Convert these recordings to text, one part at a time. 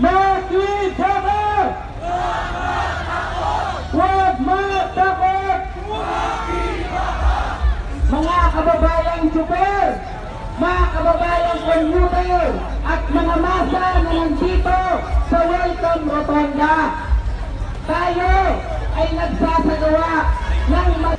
Makitakot! Huwag matakot! Mga kababayang super, mga kababayang commuter, at mga masa na nandito sa Welcome Rotonda, tayo ay nagsasagawa ng ilang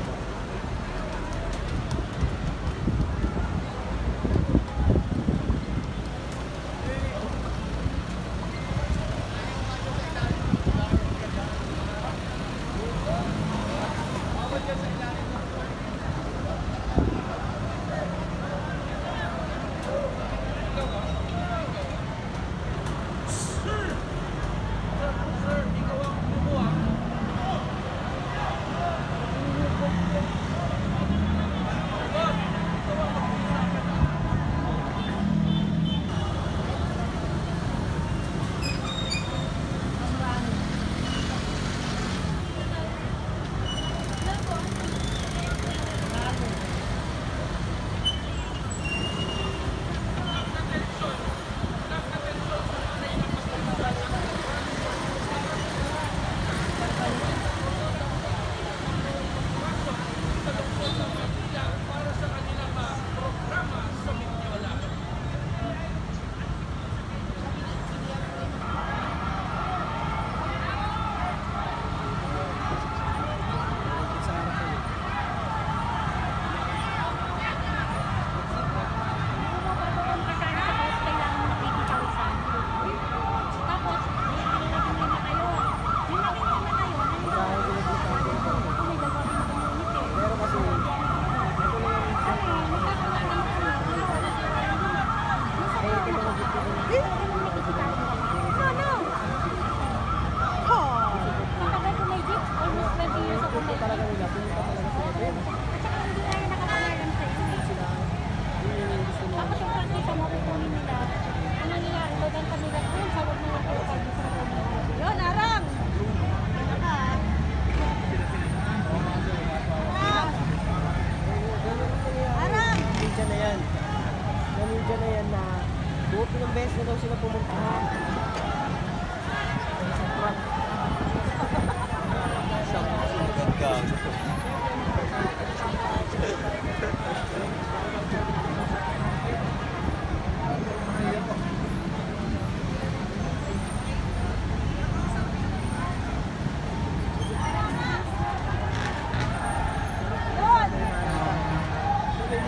beses na daw sila pumunta.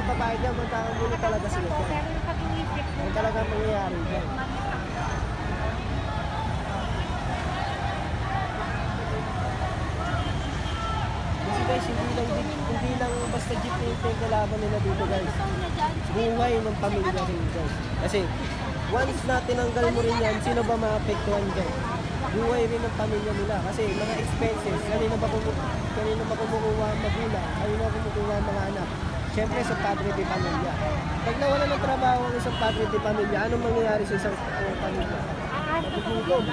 Babae dyan, magkakang muli talaga sila dyan. Ang talagang mangyayari dyan. Kasi guys, hindi lang basta jeep yung kalaban nila dito guys. Buhay ng pamilya rin guys. Kasi once na tinanggal mo rin yan, sino ba maapektuhan dyan? Buhay rin ng pamilya nila. Kasi mga expenses, kanina ba kumukuha ang magulang, kanina kumukuha ang mga anak. Siyempre sa padre de pamilya. Pag nawala ng trabaho ng isang padre de pamilya, anong mangyayari sa isang pamilya? Magugutom.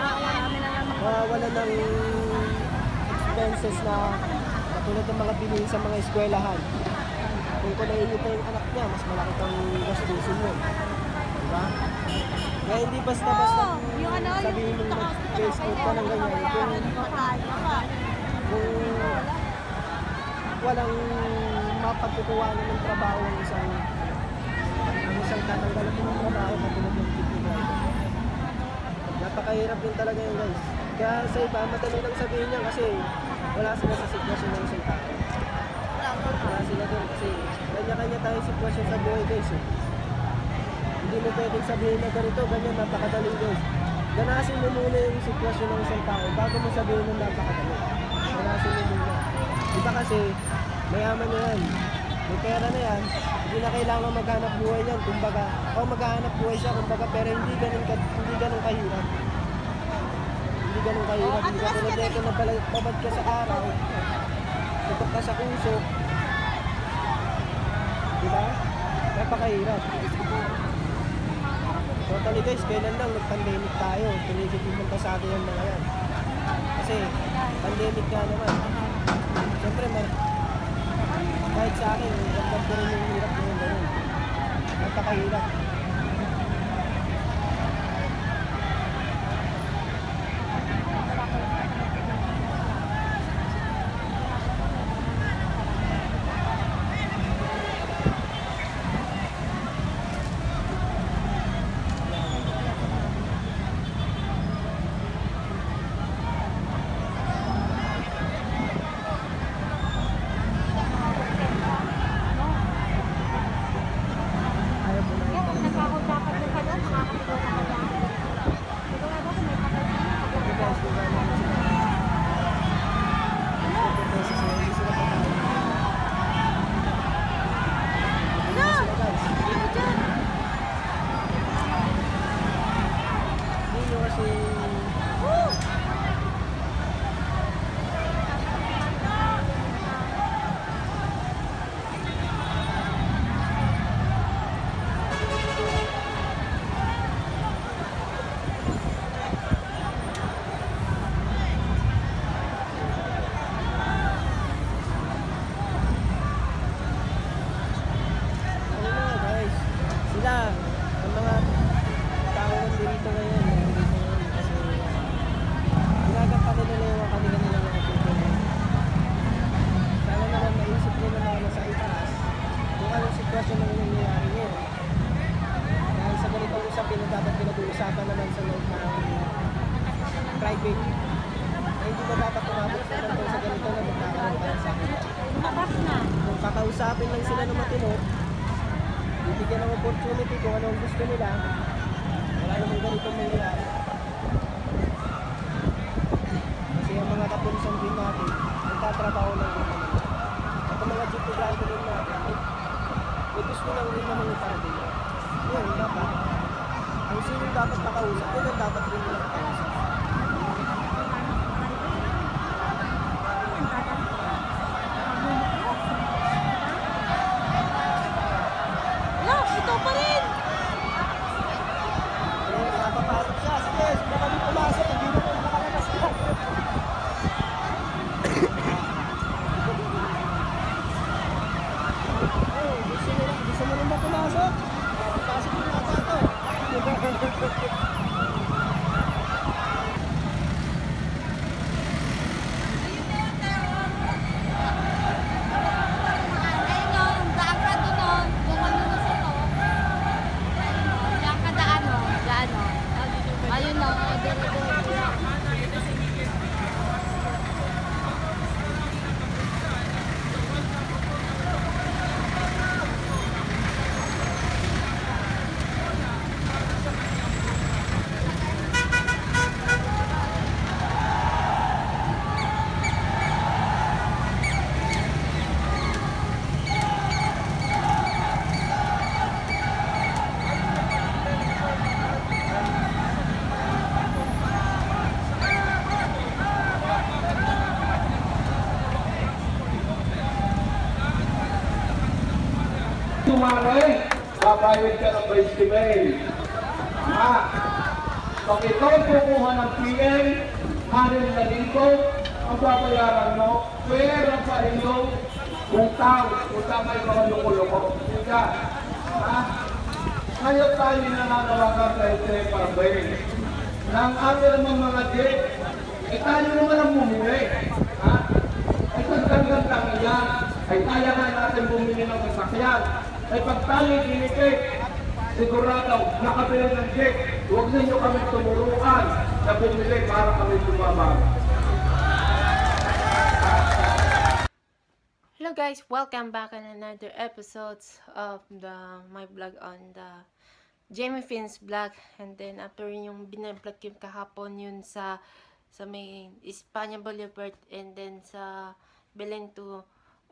Wala ng expenses na katulad ng mga bilhin sa mga eskwelahan. Kung kunainita yung anak niya, mas malaki kang gastusin mo. Diba? Kaya hindi basta-basta sabihin mo mag-Facebook ka ng ganyan. Kung walang mapagkukuhanan ng trabaho ng isang tatanggalan mo ng trabaho katulad ng jeep driver. Napakahirap din talaga yun guys. Kaya sa iba, madali lang sabihin niya kasi wala sila sa sitwasyon ng isang tao. Wala sila doon kasi kanya-kanya tayo sitwasyon sa buhay guys eh. Hindi mo pwedeng sabihin na ganito, ganyan, napakadali guys. Ganasin mo muna yung sitwasyon ng isang tao bago mo sabihin ng napakadali. Ganasin mo muna. Iba kasi mayaman na yan. May pera na yan. Hindi na kailangan maghanap buhay yan. Kumbaga, maghanap buhay siya, kumbaga, pero hindi ganun kahirap. Hindi ganun kahirap. Hindi ka tulad nito na babad ka sa araw, tutok ka sa kusok. Diba? Napakahirap. Totally guys, kailan lang nag-pandemic tayo. Tuligid yung pasado yung mga yan. Kasi, pandemic ka naman. Siyempre, kahit sa akin, ramdam ko rin yung hirap na yung gano'n. Napakahirap. Yung mga tao nandito ngayon, kasi ginagampanan nila yung kanilang mga tutulong. Sana naman maisip nila mga nasa itaas kung anong sitwasyon na nangyayari ngayon. Dahil sa ganitong usapin na dapat pinag-uusapan naman sa loob ng private, ay hindi ba dapat tumabot sa ganito na magkakaroon tayo sa akin. Kung kakausapin lang sila ng matino, bibigyan ng opportunity kung ano ang gusto nila, wala namang ganitong mangyayari. Kasi ang mga kapulisan din natin, nagtatrabaho lang din naman. At ang mga jeep driver din natin, may gusto lang rin naman yung parating. Yun, dapat. Ang sino dapat makausap, yun ang dapat rin nila makausap. Ito pa rin! Napapasok siya. Sige, kung kami pumasok, hindi na po nakalabas siya. Gusto mo rin ba pumasok? Pasok mo na ito. Ayun na, Tumari, babayad ka ng festival. Ha? Pag ikaw kukuha ng PM, harin na dito, ang babayaran mo, pera pa inyo, utang may mga loko-loko. Ika, ha? Ngayon tayo nananawagan sa SFRB. Nang amin naman mga jet, tayo naman ang bumili. Ha? Ay pagkagandang yan, ay kaya nga natin bumili ng sasakyan. Ay pag tayo dinikit, sigurado nakabili ng jet. Huwag ninyo kami tumuruan na bumili para kami tumabang. hello guys, welcome back on another episodes of my vlog on the Jamie Fins vlog. And then after yung binablog yung kahapon yun sa may Espanya Boulevard, and then sa Belen to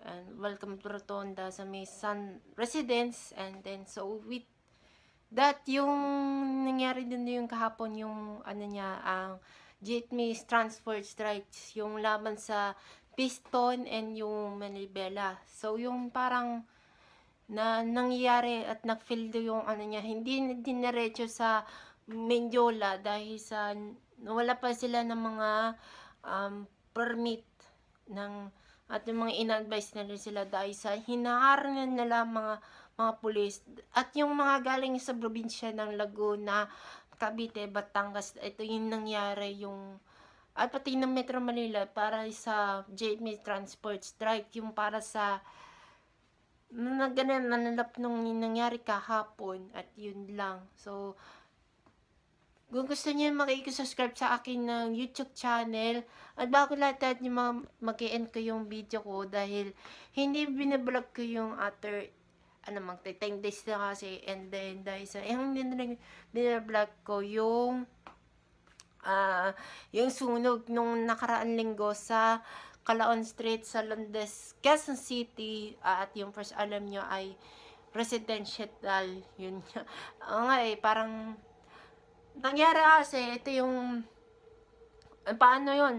and welcome to Rotonda sa may Sun Residence. And then so with that yung nangyari din yung kahapon yung ano niya, ang Jeepney Transport Strikes, yung laban sa Piston and yung Manibela. So yung parang na nangyayari at nagfildo yung ano niya, hindi diniretso sa Mendiola dahil sa wala pa sila ng mga permit ng at yung mga in-advise na rin sila dahil sa hinaharangan nila mga pulis at yung mga galing sa probinsya ng Laguna, Cavite, Batangas. Ito yung nangyari yung at pati ng Metro Manila para sa Jeepney Transport Strike, yung para sa nananap nung nangyari kahapon. At yun lang. So kung gusto niyo makikisubscribe sa akin ng YouTube channel, at bago lahat yung mag-end ko yung video ko dahil hindi binablog ko yung after magta 10 days na kasi, and then dahil sa hindi na binablog ko yung sunog nung nakaraan linggo sa Calaon Street sa Londes, Quezon City, at yung first alam nyo ay residential yun parang nangyari kasi ito yung paano yun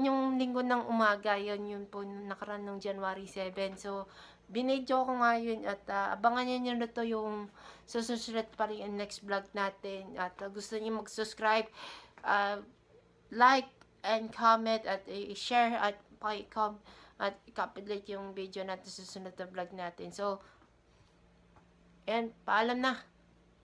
yung linggo ng umaga yun po nakaraan ng January 7. So binidyo ko nga yun at abangan nyo na to yung susunod pa rin yung next vlog natin. At gusto niyo mag-subscribe, like and comment at i-share at i-copy yung video natin sa susunod na vlog natin. So And paalam na.